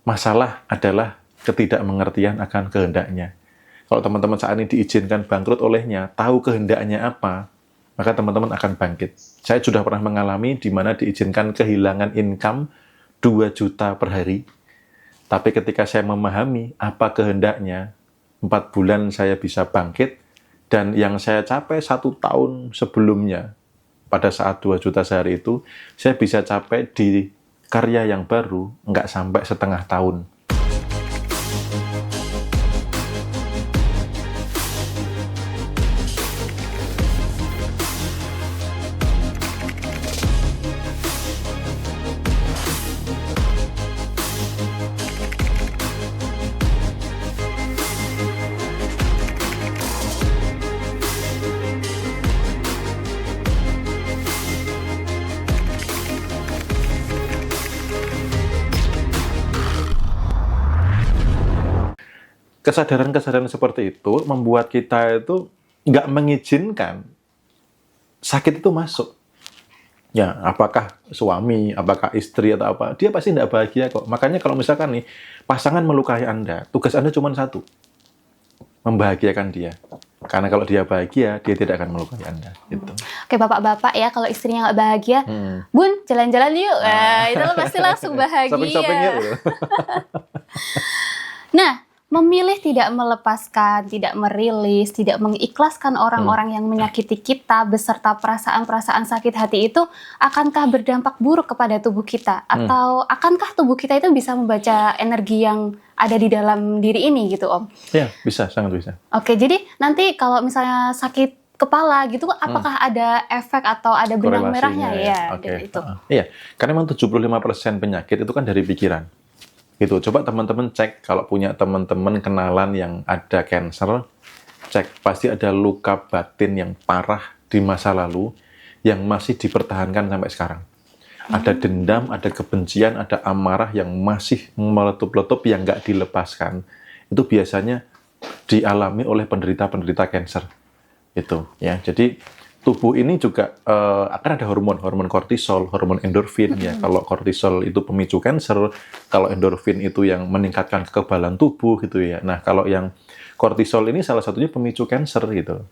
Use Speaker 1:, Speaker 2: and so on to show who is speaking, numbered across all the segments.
Speaker 1: Masalah adalah ketidakmengertian akan kehendaknya. Kalau teman-teman saat ini diizinkan bangkrut olehnya, tahu kehendaknya apa, maka teman-teman akan bangkit. Saya sudah pernah mengalami di mana diizinkan kehilangan income 2 juta per hari. Tapi ketika saya memahami apa kehendaknya, 4 bulan saya bisa bangkit, dan yang saya capai 1 tahun sebelumnya, pada saat 2 juta sehari itu, saya bisa capai di karya yang baru, nggak sampai setengah tahun. Kesadaran-kesadaran seperti itu membuat kita itu nggak mengizinkan sakit itu masuk. Ya, apakah suami, apakah istri atau apa, dia pasti nggak bahagia kok. Makanya kalau misalkan nih, pasangan melukai Anda, tugas Anda cuma satu, membahagiakan dia. Karena kalau dia bahagia, dia tidak akan melukai Anda. Gitu.
Speaker 2: Oke, bapak-bapak ya, kalau istrinya nggak bahagia, Bun, jalan-jalan yuk. Itu lo pasti langsung bahagia.
Speaker 1: Shopping-shopping yuk.
Speaker 2: Nah, memilih tidak melepaskan, tidak merilis, tidak mengikhlaskan orang-orang yang menyakiti kita beserta perasaan-perasaan sakit hati itu, akankah berdampak buruk kepada tubuh kita? Atau akankah tubuh kita itu bisa membaca energi yang ada di dalam diri ini gitu, Om?
Speaker 1: Ya, bisa, sangat bisa.
Speaker 2: Oke, jadi nanti kalau misalnya sakit kepala gitu, apakah ada efek atau ada benang merahnya ya?
Speaker 1: Okay.
Speaker 2: Gitu.
Speaker 1: Iya, karena memang 75% penyakit itu kan dari pikiran. Gitu. Coba teman-teman cek kalau punya teman-teman kenalan yang ada cancer, cek pasti ada luka batin yang parah di masa lalu yang masih dipertahankan sampai sekarang. Ada dendam, ada kebencian, ada amarah yang masih meletup-letup yang nggak dilepaskan. Itu biasanya dialami oleh penderita-penderita cancer. Itu ya. Jadi tubuh ini juga akan ada hormon kortisol, hormon endorfin ya. Kalau kortisol itu pemicu kanker, kalau endorfin itu yang meningkatkan kekebalan tubuh gitu ya. Nah, kalau yang kortisol ini salah satunya pemicu kanker gitu.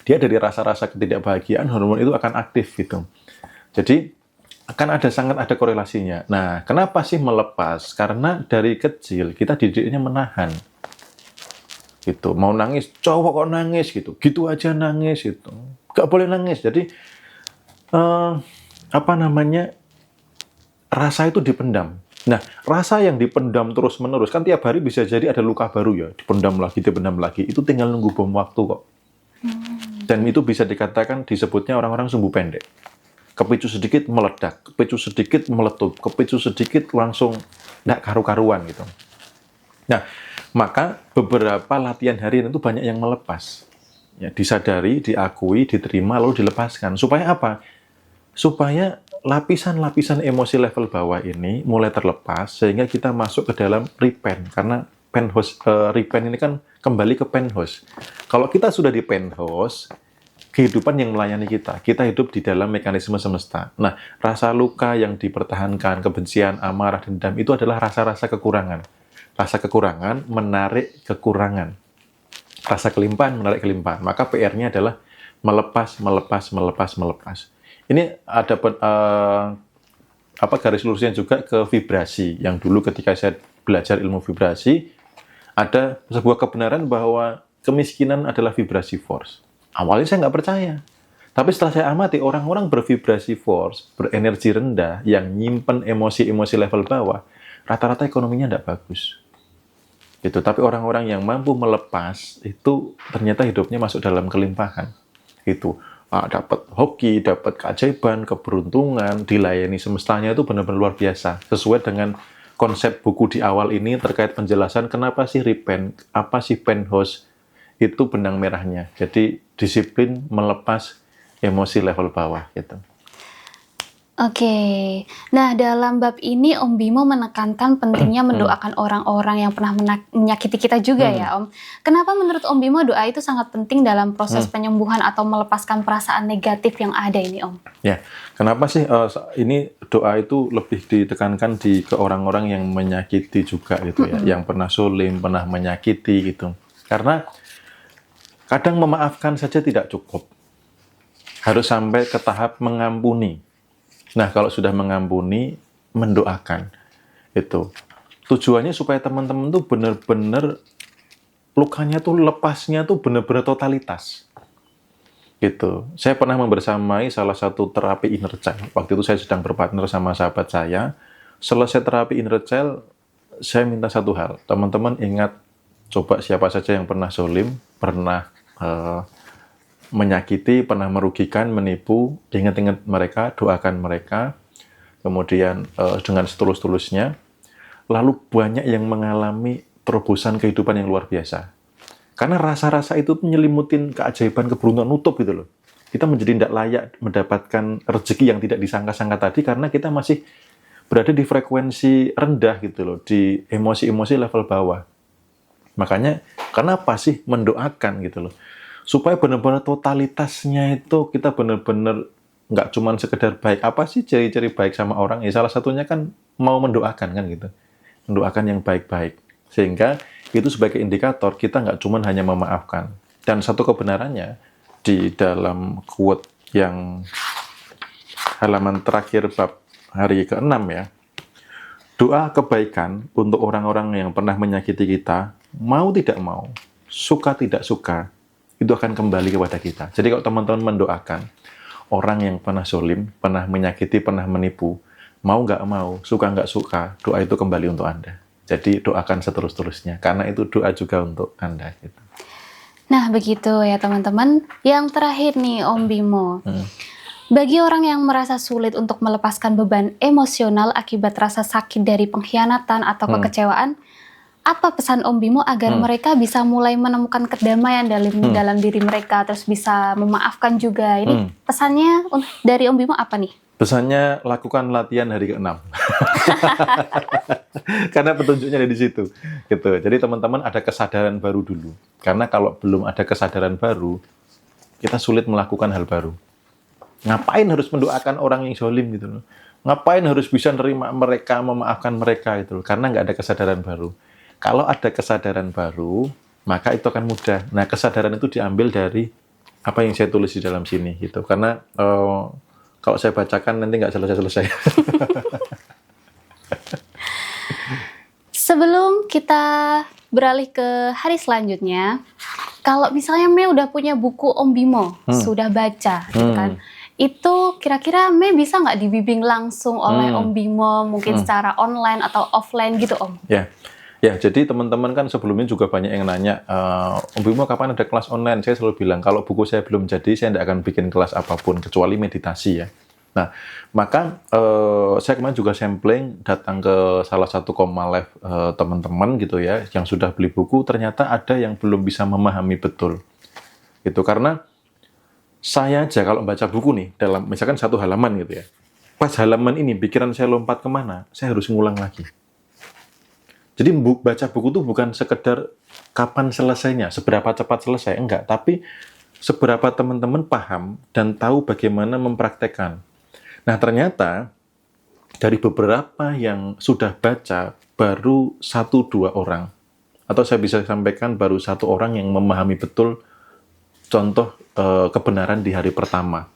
Speaker 1: Dia dari rasa-rasa ketidakbahagiaan, hormon itu akan aktif gitu. Jadi sangat ada korelasinya. Nah, kenapa sih melepas? Karena dari kecil kita didiknya menahan. Gitu. Mau nangis, cowok kok nangis gitu. Gitu aja nangis gitu. Gak boleh nangis. Jadi rasa itu dipendam. Nah, rasa yang dipendam terus-menerus kan tiap hari bisa jadi ada luka baru ya, dipendam lagi. Itu tinggal nunggu bom waktu kok. Dan itu bisa dikatakan disebutnya orang-orang sumbu pendek. Kepicu sedikit meledak, kepicu sedikit meletup, kepicu sedikit langsung nggak karu-karuan gitu. Nah, maka beberapa latihan harian itu banyak yang melepas. Ya, disadari, diakui, diterima, lalu dilepaskan. Supaya apa? Supaya lapisan-lapisan emosi level bawah ini mulai terlepas, sehingga kita masuk ke dalam repent. Karena repent ini kan kembali ke penthouse. Kalau kita sudah di penthouse, kehidupan yang melayani kita. Kita hidup di dalam mekanisme semesta. Nah, rasa luka yang dipertahankan, kebencian, amarah, dendam, itu adalah rasa-rasa kekurangan. Rasa kekurangan menarik kekurangan. Rasa kelimpahan menarik kelimpahan. Maka PR-nya adalah melepas. Ini ada garis lurusnya juga ke vibrasi. Yang dulu ketika saya belajar ilmu vibrasi, ada sebuah kebenaran bahwa kemiskinan adalah vibrasi force. Awalnya saya nggak percaya. Tapi setelah saya amati, orang-orang bervibrasi force, berenergi rendah, yang nyimpen emosi-emosi level bawah, rata-rata ekonominya nggak bagus. Gitu. Tapi orang-orang yang mampu melepas, itu ternyata hidupnya masuk dalam kelimpahan. Gitu. Dapat hoki, dapat keajaiban, keberuntungan, dilayani semestanya itu benar-benar luar biasa. Sesuai dengan konsep buku di awal ini terkait penjelasan kenapa sih repent, apa sih penthouse, itu benang merahnya. Jadi disiplin melepas emosi level bawah gitu.
Speaker 2: Oke. Nah, dalam bab ini Om Bimo menekankan pentingnya mendoakan orang-orang yang pernah menyakiti kita juga ya, Om. Kenapa menurut Om Bimo doa itu sangat penting dalam proses penyembuhan atau melepaskan perasaan negatif yang ada ini, Om?
Speaker 1: Ya, kenapa sih ini doa itu lebih ditekankan ke orang-orang yang menyakiti juga gitu ya, yang pernah sulim, pernah menyakiti gitu. Karena kadang memaafkan saja tidak cukup. Harus sampai ke tahap mengampuni. Nah, kalau sudah mengampuni, mendoakan. Itu. Tujuannya supaya teman-teman tuh benar-benar lukanya tuh lepasnya tuh benar-benar totalitas. Gitu. Saya pernah membersamai salah satu terapi inner child. Waktu itu saya sedang berpartner sama sahabat saya. Selesai terapi inner child, saya minta satu hal. Teman-teman ingat, coba siapa saja yang pernah zolim, pernah menyakiti, pernah merugikan, menipu, ingat-ingat mereka, doakan mereka, kemudian dengan setulus-tulusnya, lalu banyak yang mengalami terobosan kehidupan yang luar biasa. Karena rasa-rasa itu menyelimutin keajaiban, keberuntungan, nutup gitu loh. Kita menjadi tidak layak mendapatkan rezeki yang tidak disangka-sangka tadi karena kita masih berada di frekuensi rendah gitu loh, di emosi-emosi level bawah. Makanya, kenapa sih mendoakan gitu loh? Supaya benar-benar totalitasnya itu kita benar-benar nggak cuma sekedar baik. Apa sih ciri-ciri baik sama orang? Ya salah satunya kan mau mendoakan kan gitu. Mendoakan yang baik-baik. Sehingga itu sebagai indikator kita nggak cuma hanya memaafkan. Dan satu kebenarannya di dalam quote yang halaman terakhir bab hari ke-6 ya. Doa kebaikan untuk orang-orang yang pernah menyakiti kita, mau tidak mau, suka tidak suka, itu akan kembali kepada kita. Jadi kalau teman-teman mendoakan orang yang pernah zolim, pernah menyakiti, pernah menipu, mau nggak mau, suka nggak suka, doa itu kembali untuk Anda. Jadi doakan seterus-terusnya, karena itu doa juga untuk Anda. Gitu.
Speaker 2: Nah, begitu ya teman-teman. Yang terakhir nih Om Bimo. Bagi orang yang merasa sulit untuk melepaskan beban emosional akibat rasa sakit dari pengkhianatan atau kekecewaan, apa pesan Om Bimo agar mereka bisa mulai menemukan kedamaian dalam diri mereka, terus bisa memaafkan juga? Ini pesannya dari Om Bimo apa nih?
Speaker 1: Pesannya lakukan latihan hari ke-6. Karena petunjuknya ada di situ. Gitu. Jadi teman-teman ada kesadaran baru dulu. Karena kalau belum ada kesadaran baru, kita sulit melakukan hal baru. Ngapain harus mendoakan orang yang zolim gitu loh? Ngapain harus bisa nerima mereka, memaafkan mereka gitu loh? Karena nggak ada kesadaran baru. Kalau ada kesadaran baru, maka itu akan mudah. Nah, kesadaran itu diambil dari apa yang saya tulis di dalam sini, gitu. Karena kalau saya bacakan nanti nggak selesai-selesai.
Speaker 2: Sebelum kita beralih ke hari selanjutnya, kalau misalnya Mei udah punya buku Om Bimo, sudah baca, gitu kan? Itu kira-kira Mei bisa nggak dibimbing langsung oleh Om Bimo, mungkin secara online atau offline gitu, Om?
Speaker 1: Ya, jadi teman-teman kan sebelumnya juga banyak yang nanya, Om Bimo kapan ada kelas online? Saya selalu bilang, kalau buku saya belum jadi, saya tidak akan bikin kelas apapun, kecuali meditasi ya. Nah, maka saya kemarin juga sampling, datang ke salah satu Koma Live teman-teman gitu ya, yang sudah beli buku, ternyata ada yang belum bisa memahami betul. Gitu, karena saya aja kalau baca buku nih, dalam misalkan satu halaman gitu ya, pas halaman ini pikiran saya lompat kemana, saya harus ngulang lagi. Jadi baca buku itu bukan sekedar kapan selesainya, seberapa cepat selesai, enggak. Tapi seberapa teman-teman paham dan tahu bagaimana mempraktekkan. Nah, ternyata dari beberapa yang sudah baca, baru 1-2 orang. Atau saya bisa sampaikan baru 1 orang yang memahami betul contoh kebenaran di hari pertama.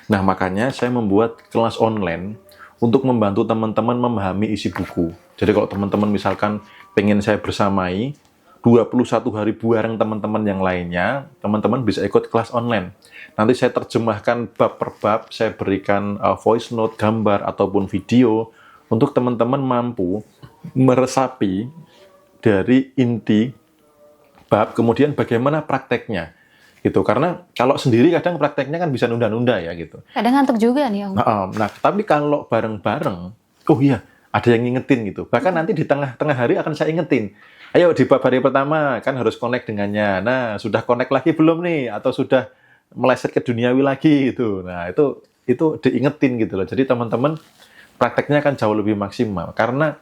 Speaker 1: Nah, makanya saya membuat kelas online untuk membantu teman-teman memahami isi buku. Jadi kalau teman-teman misalkan pengen saya bersamai 21 hari bareng teman-teman yang lainnya, teman-teman bisa ikut kelas online. Nanti saya terjemahkan bab per bab, saya berikan voice note, gambar, ataupun video untuk teman-teman mampu meresapi dari inti bab, kemudian bagaimana prakteknya. Gitu. Karena kalau sendiri kadang prakteknya kan bisa nunda-nunda ya gitu.
Speaker 2: Kadang ngantuk juga nih Om.
Speaker 1: Nah, tapi kalau bareng-bareng, oh iya, ada yang ngingetin gitu. Bahkan nanti di tengah-tengah hari akan saya ingetin. Ayo di bab hari pertama kan harus connect dengannya. Nah, sudah connect lagi belum nih? Atau sudah meleset ke duniawi lagi gitu. Nah, itu itu diingetin gitu loh. Jadi teman-teman prakteknya akan jauh lebih maksimal. Karena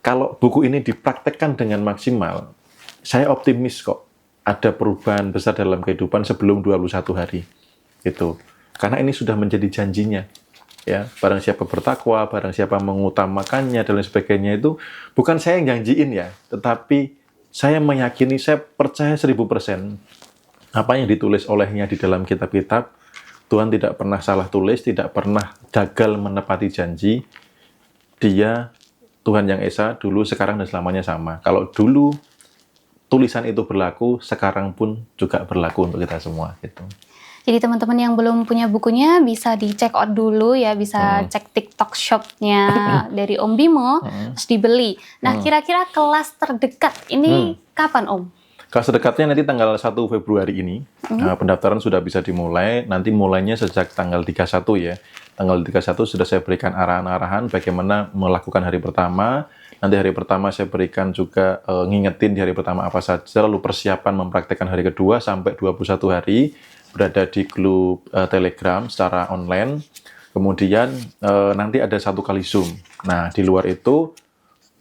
Speaker 1: kalau buku ini dipraktekkan dengan maksimal, saya optimis kok ada perubahan besar dalam kehidupan sebelum 21 hari. Gitu. Karena ini sudah menjadi janjinya. Ya, barang siapa bertakwa, barang siapa mengutamakannya dan lain sebagainya itu bukan saya yang janjiin ya, tetapi saya meyakini, saya percaya 1000% apa yang ditulis olehnya di dalam kitab-kitab, Tuhan tidak pernah salah tulis, tidak pernah gagal menepati janji. Dia Tuhan yang Esa dulu, sekarang dan selamanya sama. Kalau dulu tulisan itu berlaku, sekarang pun juga berlaku untuk kita semua gitu.
Speaker 2: Jadi teman-teman yang belum punya bukunya bisa di-check out dulu ya, bisa cek TikTok shop-nya dari Om Bimo, terus dibeli. Nah, kira-kira kelas terdekat ini kapan Om?
Speaker 1: Kelas terdekatnya nanti tanggal 1 Februari ini. Pendaftaran sudah bisa dimulai, nanti mulainya sejak tanggal 31 ya. Tanggal 31 sudah saya berikan arahan-arahan bagaimana melakukan hari pertama. Nanti hari pertama saya berikan juga ngingetin di hari pertama apa saja, lalu persiapan mempraktekkan hari kedua sampai 21 hari. Berada di grup Telegram secara online. Kemudian nanti ada 1 kali Zoom. Nah, di luar itu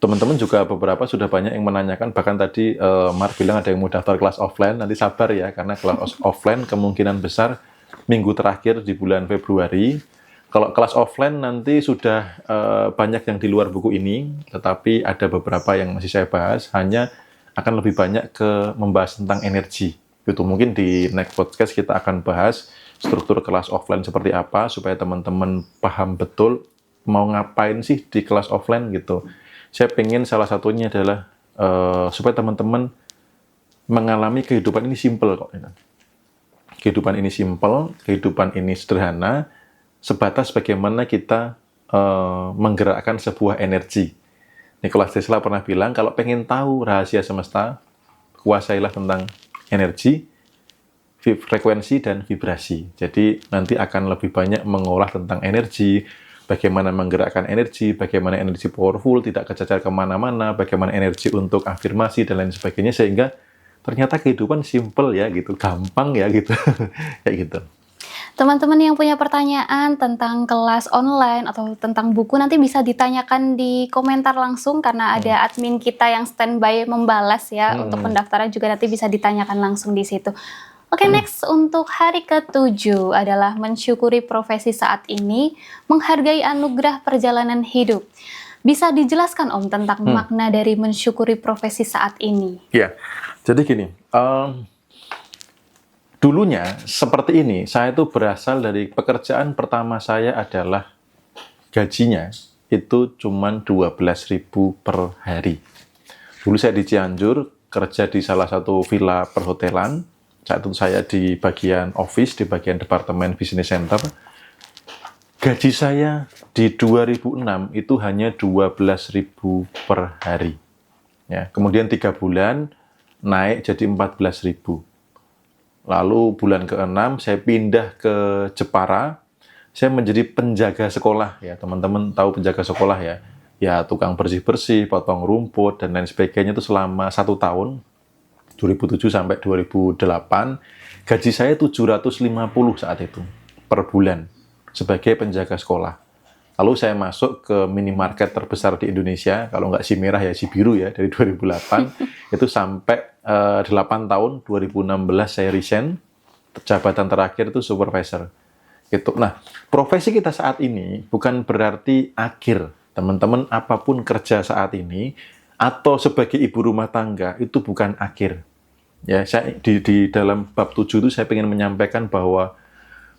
Speaker 1: teman-teman juga beberapa sudah banyak yang menanyakan, bahkan tadi Mar bilang ada yang mau daftar kelas offline. Nanti sabar ya, karena kelas offline kemungkinan besar minggu terakhir di bulan Februari. Kalau kelas offline nanti sudah banyak yang di luar buku ini, tetapi ada beberapa yang masih saya bahas, hanya akan lebih banyak ke membahas tentang energi. Itu mungkin di next podcast kita akan bahas struktur kelas offline seperti apa supaya teman-teman paham betul mau ngapain sih di kelas offline gitu. Saya pengen salah satunya adalah supaya teman-teman mengalami kehidupan ini simple kok. Kehidupan ini simple, kehidupan ini sederhana, sebatas bagaimana kita menggerakkan sebuah energi. Nikola Tesla pernah bilang, kalau pengen tahu rahasia semesta, kuasailah tentang energi, frekuensi, dan vibrasi. Jadi nanti akan lebih banyak mengolah tentang energi, bagaimana menggerakkan energi, bagaimana energi powerful, tidak kececer kemana-mana, bagaimana energi untuk afirmasi, dan lain sebagainya, sehingga ternyata kehidupan simple ya gitu, gampang ya gitu, kayak gitu.
Speaker 2: Teman-teman yang punya pertanyaan tentang kelas online atau tentang buku nanti bisa ditanyakan di komentar langsung karena ada admin kita yang standby membalas ya. Untuk pendaftaran juga nanti bisa ditanyakan langsung di situ. Oke, next untuk hari ke-7 adalah mensyukuri profesi saat ini, menghargai anugerah perjalanan hidup. Bisa dijelaskan Om tentang makna dari mensyukuri profesi saat ini?
Speaker 1: Ya, jadi gini, dulunya seperti ini, saya itu berasal dari pekerjaan pertama saya adalah gajinya itu cuma 12.000 per hari. Dulu saya di Cianjur, kerja di salah satu villa perhotelan. Saat itu saya di bagian office, di bagian departemen business center. Gaji saya di 2006 itu hanya 12.000 per hari. Ya, kemudian 3 bulan naik jadi 14.000. Lalu bulan ke-6 saya pindah ke Jepara. Saya menjadi penjaga sekolah ya, teman-teman tahu penjaga sekolah ya. Ya tukang bersih-bersih, potong rumput dan lain sebagainya itu selama 1 tahun. 2007 sampai 2008. Gaji saya 750 saat itu per bulan sebagai penjaga sekolah. Lalu saya masuk ke minimarket terbesar di Indonesia, kalau nggak si merah ya si biru ya, dari 2008 itu sampai 8 tahun, 2016 saya resign, jabatan terakhir itu supervisor. Gitu. Nah, profesi kita saat ini bukan berarti akhir. Teman-teman, apapun kerja saat ini, atau sebagai ibu rumah tangga, itu bukan akhir. Ya, saya di dalam bab 7 itu saya ingin menyampaikan bahwa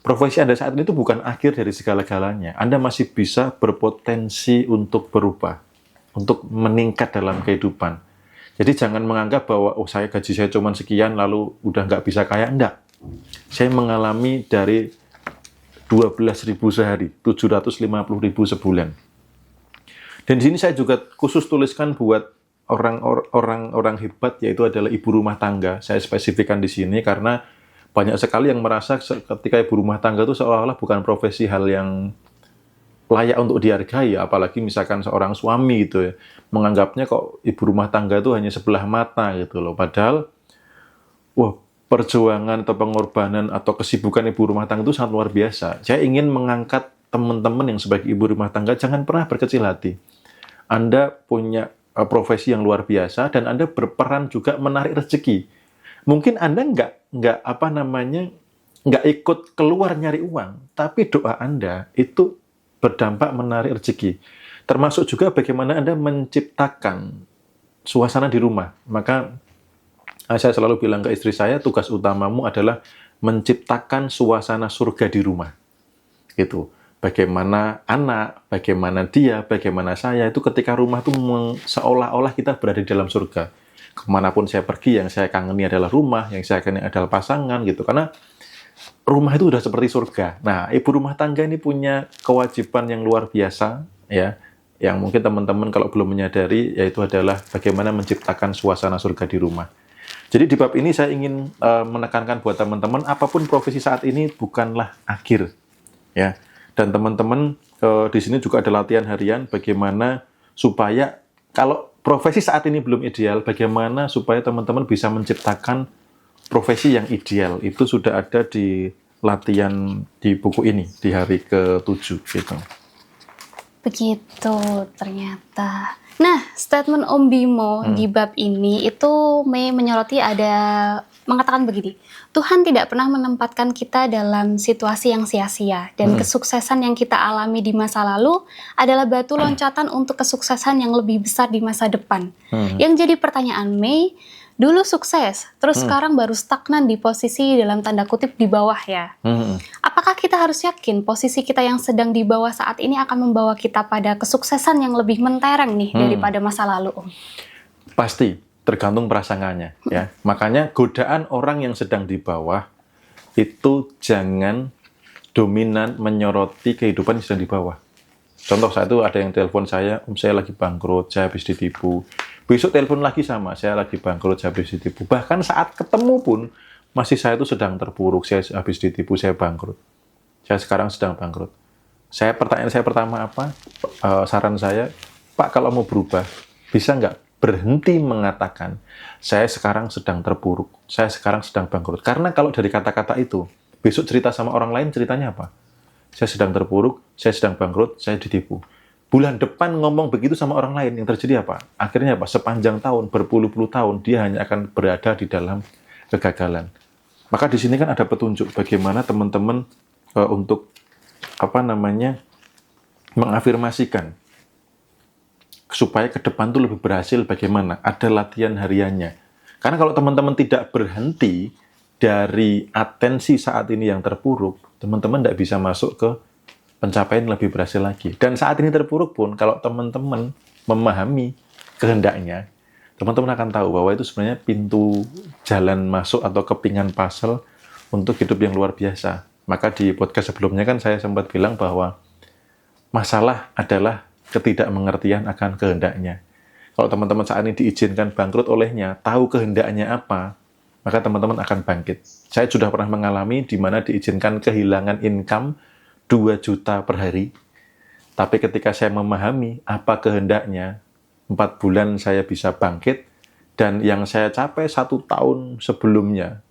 Speaker 1: profesi Anda saat ini itu bukan akhir dari segala-galanya. Anda masih bisa berpotensi untuk berubah, untuk meningkat dalam kehidupan. Jadi jangan menganggap bahwa, oh saya gaji saya cuma sekian, lalu udah nggak bisa kaya. Enggak. Saya mengalami dari 12.000 sehari, 750.000 sebulan. Dan di sini saya juga khusus tuliskan buat orang hebat, yaitu adalah ibu rumah tangga. Saya spesifikkan di sini karena banyak sekali yang merasa ketika ibu rumah tangga itu seolah-olah bukan profesi hal yang layak untuk dihargai, apalagi misalkan seorang suami gitu ya, menganggapnya kok ibu rumah tangga itu hanya sebelah mata gitu loh. Padahal, wah, perjuangan atau pengorbanan atau kesibukan ibu rumah tangga itu sangat luar biasa. Saya ingin mengangkat teman-teman yang sebagai ibu rumah tangga, jangan pernah berkecil hati. Anda punya profesi yang luar biasa dan Anda berperan juga menarik rezeki. Mungkin Anda nggak ikut keluar nyari uang, tapi doa Anda itu berdampak menarik rezeki. Termasuk juga bagaimana Anda menciptakan suasana di rumah. Maka saya selalu bilang ke istri saya, tugas utamamu adalah menciptakan suasana surga di rumah. Gitu. Bagaimana anak, bagaimana dia, bagaimana saya, itu ketika rumah itu seolah-olah kita berada di dalam surga. Kemanapun saya pergi, yang saya kangeni adalah rumah, yang saya kangeni adalah pasangan, gitu. Karena rumah itu sudah seperti surga. Nah, ibu rumah tangga ini punya kewajiban yang luar biasa, ya, yang mungkin teman-teman kalau belum menyadari, yaitu adalah bagaimana menciptakan suasana surga di rumah. Jadi di bab ini saya ingin menekankan buat teman-teman, apapun profesi saat ini bukanlah akhir, ya. Dan teman-teman di sini juga ada latihan harian bagaimana supaya kalau profesi saat ini belum ideal, bagaimana supaya teman-teman bisa menciptakan profesi yang ideal. Itu sudah ada di latihan di buku ini di hari ke-7 gitu.
Speaker 2: Begitu ternyata. Nah, statement Om Bimo di bab ini itu menyoroti mengatakan begini, Tuhan tidak pernah menempatkan kita dalam situasi yang sia-sia dan kesuksesan yang kita alami di masa lalu adalah batu loncatan untuk kesuksesan yang lebih besar di masa depan. Yang jadi pertanyaan May, dulu sukses, terus sekarang baru stagnan di posisi dalam tanda kutip di bawah ya. Apakah kita harus yakin posisi kita yang sedang di bawah saat ini akan membawa kita pada kesuksesan yang lebih mentereng nih daripada masa lalu, Om?
Speaker 1: Pasti, tergantung prasangkanya ya. Makanya godaan orang yang sedang di bawah itu jangan dominan menyoroti kehidupan yang sedang di bawah. Contoh saat itu ada yang telepon saya, Om saya lagi bangkrut, saya habis ditipu. Besok telepon lagi sama, saya lagi bangkrut, saya habis ditipu. Bahkan saat ketemu pun, masih saya itu sedang terpuruk, saya habis ditipu, saya bangkrut. Saya sekarang sedang bangkrut. Pertanyaan saya pertama apa? Saran saya, Pak kalau mau berubah, bisa nggak berhenti mengatakan, saya sekarang sedang terpuruk, saya sekarang sedang bangkrut. Karena kalau dari kata-kata itu, besok cerita sama orang lain, ceritanya apa? Saya sedang terpuruk, saya sedang bangkrut, saya ditipu. Bulan depan ngomong begitu sama orang lain, yang terjadi apa? Akhirnya apa? Sepanjang tahun, berpuluh-puluh tahun, dia hanya akan berada di dalam kegagalan. Maka di sini kan ada petunjuk bagaimana teman-teman untuk mengafirmasikan supaya ke depan tuh lebih berhasil bagaimana? Ada latihan hariannya. Karena kalau teman-teman tidak berhenti dari atensi saat ini yang terpuruk, teman-teman tidak bisa masuk ke pencapaian lebih berhasil lagi. Dan saat ini terpuruk pun, kalau teman-teman memahami kehendaknya, teman-teman akan tahu bahwa itu sebenarnya pintu jalan masuk atau kepingan puzzle untuk hidup yang luar biasa. Maka di podcast sebelumnya kan saya sempat bilang bahwa masalah adalah ketidakmengertian akan kehendaknya. Kalau teman-teman saat ini diizinkan bangkrut olehnya, tahu kehendaknya apa, maka teman-teman akan bangkit. Saya sudah pernah mengalami di mana diizinkan kehilangan income 2 juta per hari. Tapi ketika saya memahami apa kehendaknya, 4 bulan saya bisa bangkit, dan yang saya capai 1 tahun sebelumnya,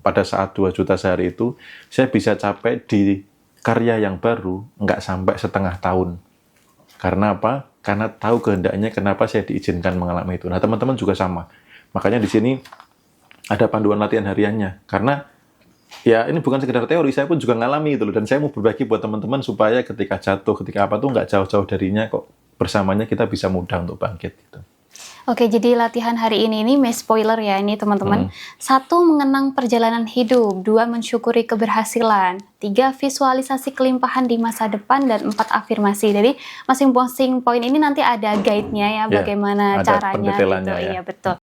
Speaker 1: pada saat 2 juta sehari itu, saya bisa capai di karya yang baru, nggak sampai setengah tahun. Karena apa? Karena tahu kehendaknya, kenapa saya diizinkan mengalami itu. Nah, teman-teman juga sama. Makanya di sini ada panduan latihan hariannya. Karena ya ini bukan sekedar teori, saya pun juga ngalami itu loh. Dan saya mau berbagi buat teman-teman supaya ketika jatuh, ketika apa tuh nggak jauh-jauh darinya kok. Bersamanya kita bisa mudah untuk bangkit gitu.
Speaker 2: Oke, jadi latihan hari ini spoiler ya ini teman-teman. 1, mengenang perjalanan hidup. 2, mensyukuri keberhasilan. 3, visualisasi kelimpahan di masa depan. Dan 4, afirmasi. Jadi masing-masing poin ini nanti ada guide-nya ya, bagaimana
Speaker 1: ada
Speaker 2: caranya gitu.
Speaker 1: ya.
Speaker 2: Iya, betul.